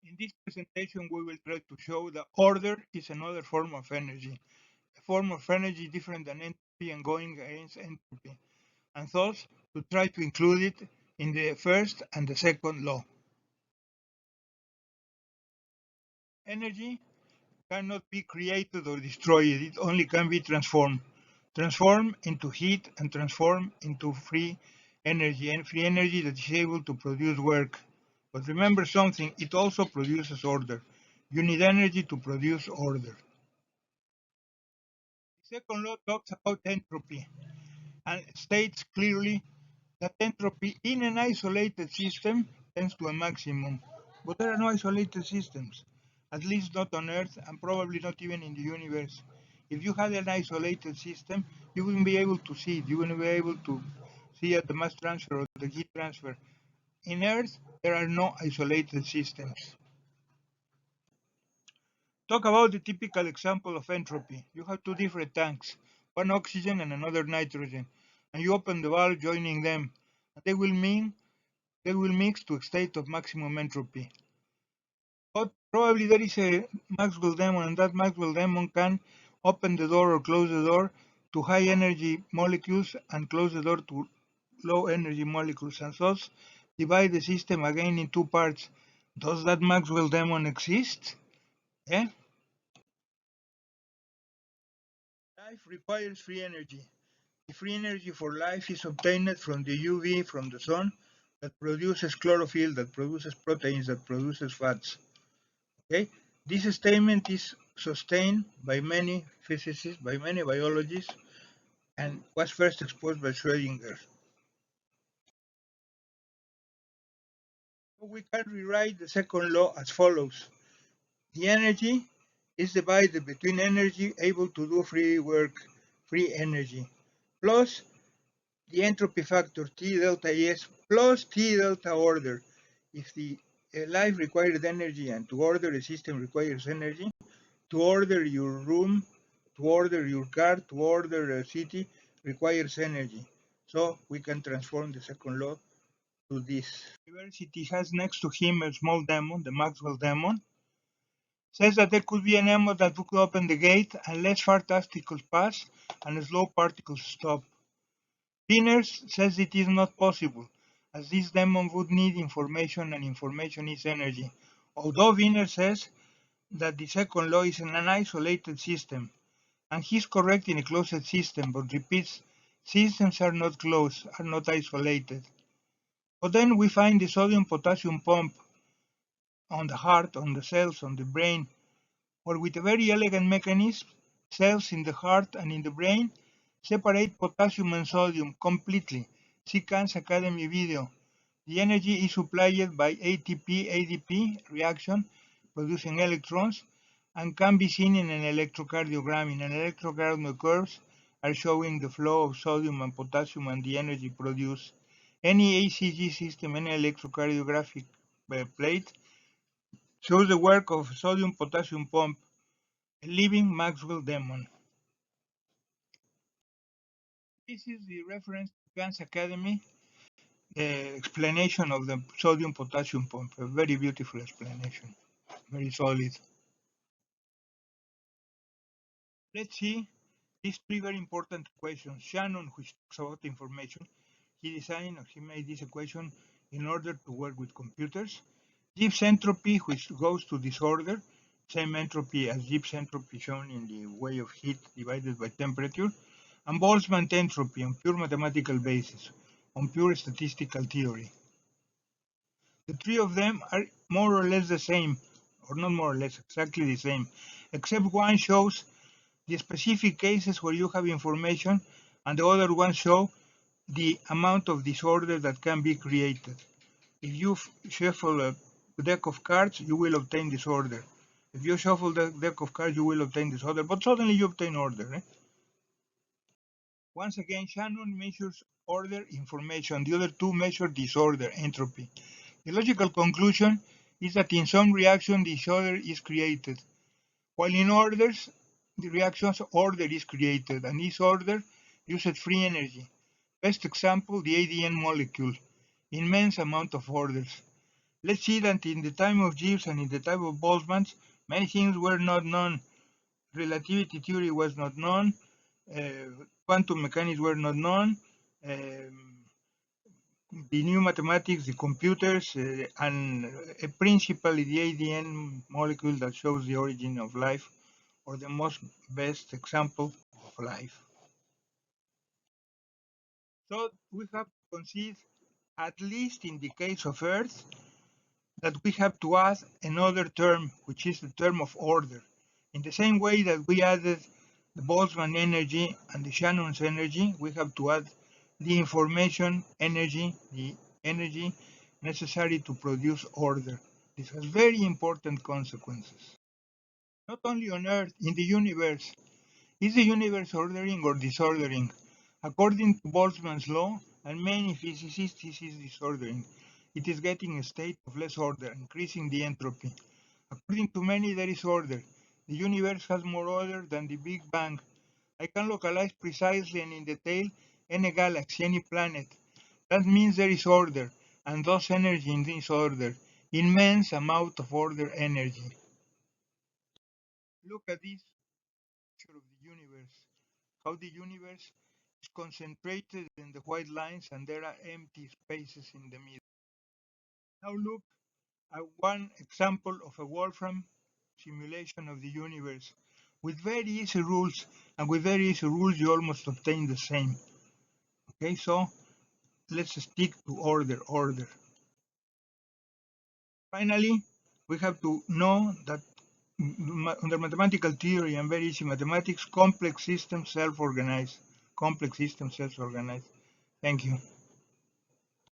In this presentation, we will try to show that order is another form of energy, a form of energy different than entropy and going against entropy, and thus to try to include it in the first and the second law. Energy cannot be created or destroyed, it only can be transformed. Transformed into heat and transformed into free energy, and free energy that is able to produce work. But remember something, it also produces order. You need energy to produce order. The second law talks about entropy and states clearly that entropy in an isolated system tends to a maximum. But there are no isolated systems, at least not on Earth and probably not even in the universe. If you had an isolated system, you wouldn't be able to see it. You wouldn't be able to see at the mass transfer or the heat transfer. In Earth, there are no isolated systems. Talk about the typical example of entropy. You have two different tanks, one oxygen and another nitrogen, and you open the valve joining them. They will mix to a state of maximum entropy. But probably there is a Maxwell demon, and that Maxwell demon can open the door or close the door to high energy molecules and close the door to low energy molecules, and thus divide the system again in two parts. Does that Maxwell demon exist? Eh? Life requires free energy. The free energy for life is obtained from the UV, from the sun, that produces chlorophyll, that produces proteins, that produces fats. Okay? This statement is sustained by many physicists, by many biologists, and was first exposed by Schrödinger. So we can rewrite the second law as follows. The energy is divided between energy able to do free work, free energy, plus the entropy factor T delta S plus T delta order. If the life requires energy and to order a system requires energy, to order your room, to order your car, to order a city requires energy. So we can transform the second law to this. University has next to him a small demon, the Maxwell demon. Says that there could be an demon that could open the gate and let fast particles pass and slow particles stop. Wiener says it is not possible, as this demon would need information and information is energy. Although Wiener says that the second law is in an isolated system, and he's correct in a closed system, but repeats, systems are not closed, are not isolated. But then we find the sodium-potassium pump on the heart, on the cells, on the brain, where with a very elegant mechanism, cells in the heart and in the brain separate potassium and sodium completely. See Khan's Academy video. The energy is supplied by ATP-ADP reaction, producing electrons, and can be seen in an electrocardiogram. In an electrocardiogram, curves are showing the flow of sodium and potassium and the energy produced. Any ACG system, any electrocardiographic plate, shows the work of sodium-potassium pump, a living Maxwell demon. This is the reference to Khan's Academy explanation of the sodium-potassium pump. A very beautiful explanation, very solid. Let's see these three very important equations. Shannon, which talks about information, he designed or he made this equation in order to work with computers. Gibbs entropy, which goes to disorder, same entropy as Gibbs entropy shown in the way of heat divided by temperature, and Boltzmann entropy on pure mathematical basis, on pure statistical theory. The three of them are more or less the same, or not more or less, exactly the same, except one shows the specific cases where you have information, and the other one show the amount of disorder that can be created. If you shuffle a deck of cards, you will obtain disorder. If you shuffle the deck of cards, you will obtain disorder, but suddenly you obtain order. Once again, Shannon measures order information. The other two measure disorder, entropy. The logical conclusion is that in some reaction, disorder is created, while in others, the reactions order is created, and this order uses free energy. Best example, the ADN molecule, immense amount of orders. Let's see that in the time of Gibbs and in the time of Boltzmann, many things were not known. Relativity theory was not known, quantum mechanics were not known, the new mathematics, the computers, and principally the ADN molecule that shows the origin of life, or the most best example of life. So we have to concede, at least in the case of Earth, that we have to add another term, which is the term of order. In the same way that we added the Boltzmann energy and the Shannon's energy, we have to add the information energy, the energy necessary to produce order. This has very important consequences. Not only on Earth, in the universe. Is the universe ordering or disordering? According to Boltzmann's law and many physicists, this is disordering. It is getting a state of less order, increasing the entropy. According to many, there is order. The universe has more order than the Big Bang. I can localize precisely and in detail any galaxy, any planet. That means there is order, and thus energy in this order. Immense amount of order energy. Look at this picture of the universe. How the universe is concentrated in the white lines and there are empty spaces in the middle. Now look at one example of a Wolfram simulation of the universe. With very easy rules, and with very easy rules you almost obtain the same. Okay, so let's stick to order. Finally, we have to know that under mathematical theory and very easy mathematics, complex systems self-organize. Complex systems self-organize. Thank you.